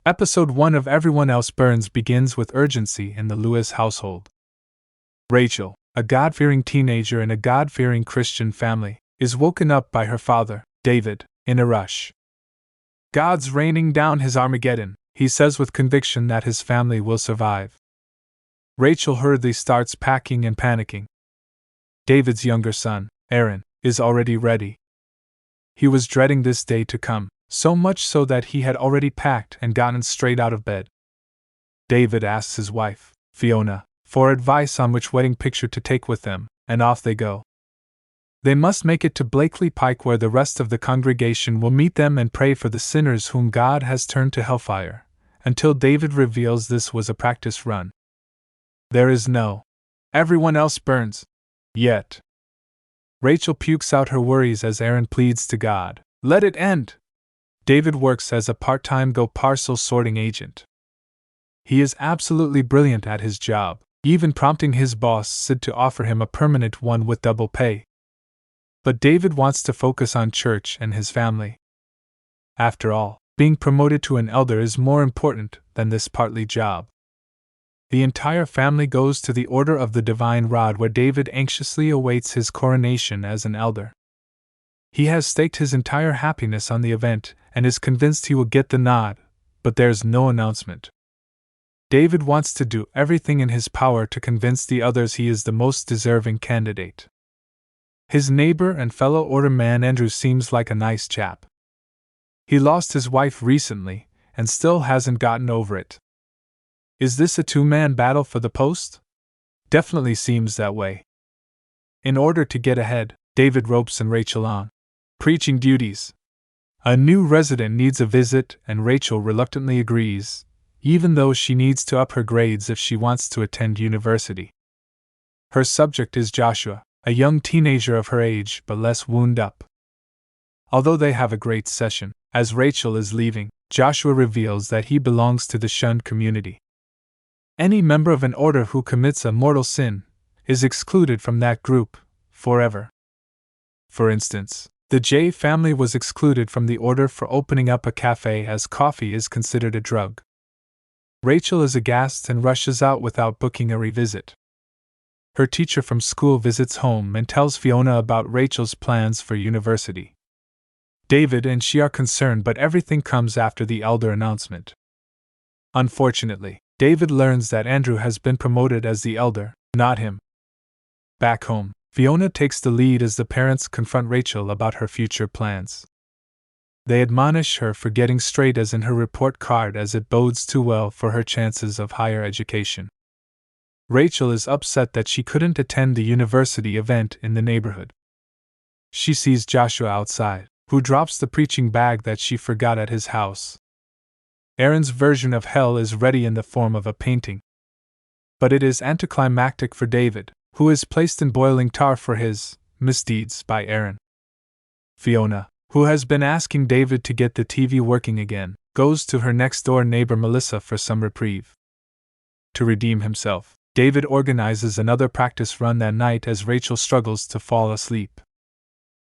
Episode 1 of Everyone Else Burns begins with urgency in the Lewis household. Rachel, a God-fearing teenager in a God-fearing Christian family, is woken up by her father, David, in a rush. "God's raining down his Armageddon," he says with conviction that his family will survive. Rachel hurriedly starts packing and panicking. David's younger son, Aaron, is already ready. He was dreading this day to come, so much so that he had already packed and gotten straight out of bed. David asks his wife, Fiona, for advice on which wedding picture to take with them, and off they go. They must make it to Blakely Pike, where the rest of the congregation will meet them and pray for the sinners whom God has turned to hellfire, until David reveals this was a practice run. There is no "Everyone Else Burns" yet. Rachel pukes out her worries as Aaron pleads to God, "Let it end." David works as a part-time Go parcel sorting agent. He is absolutely brilliant at his job, even prompting his boss Sid to offer him a permanent one with double pay. But David wants to focus on church and his family. After all, being promoted to an elder is more important than this partly job. The entire family goes to the Order of the Divine Rod, where David anxiously awaits his coronation as an elder. He has staked his entire happiness on the event and is convinced he will get the nod, but there's no announcement. David wants to do everything in his power to convince the others he is the most deserving candidate. His neighbor and fellow order man Andrew seems like a nice chap. He lost his wife recently and still hasn't gotten over it. Is this a two-man battle for the post? Definitely seems that way. In order to get ahead, David ropes and Rachel on preaching duties. A new resident needs a visit, and Rachel reluctantly agrees, even though she needs to up her grades if she wants to attend university. Her subject is Joshua, a young teenager of her age but less wound up. Although they have a great session, as Rachel is leaving, Joshua reveals that he belongs to the shunned community. Any member of an order who commits a mortal sin is excluded from that group forever. For instance, the J family was excluded from the order for opening up a cafe, as coffee is considered a drug. Rachel is aghast and rushes out without booking a revisit. Her teacher from school visits home and tells Fiona about Rachel's plans for university. David and she are concerned, but everything comes after the elder announcement. Unfortunately, David learns that Andrew has been promoted as the elder, not him. Back home, Fiona takes the lead as the parents confront Rachel about her future plans. They admonish her for getting straight A's in her report card, as it bodes too well for her chances of higher education. Rachel is upset that she couldn't attend the university event in the neighborhood. She sees Joshua outside, who drops the preaching bag that she forgot at his house. Aaron's version of hell is ready in the form of a painting. But it is anticlimactic for David, who is placed in boiling tar for his misdeeds by Aaron. Fiona, who has been asking David to get the TV working again, goes to her next-door neighbor Melissa for some reprieve. To redeem himself, David organizes another practice run that night as Rachel struggles to fall asleep.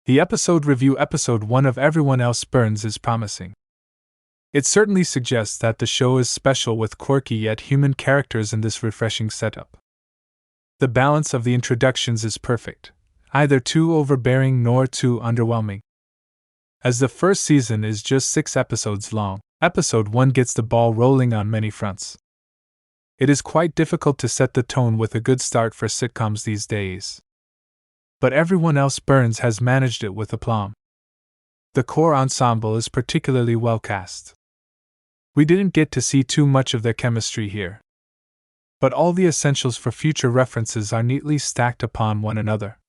The episode review, episode 1 of Everyone Else Burns, is promising. It certainly suggests that the show is special, with quirky yet human characters in this refreshing setup. The balance of the introductions is perfect, neither too overbearing nor too underwhelming. As the first season is just 6 episodes long, episode 1 gets the ball rolling on many fronts. It is quite difficult to set the tone with a good start for sitcoms these days. But Everyone Else Burns has managed it with aplomb. The core ensemble is particularly well cast. We didn't get to see too much of their chemistry here, but all the essentials for future references are neatly stacked upon one another.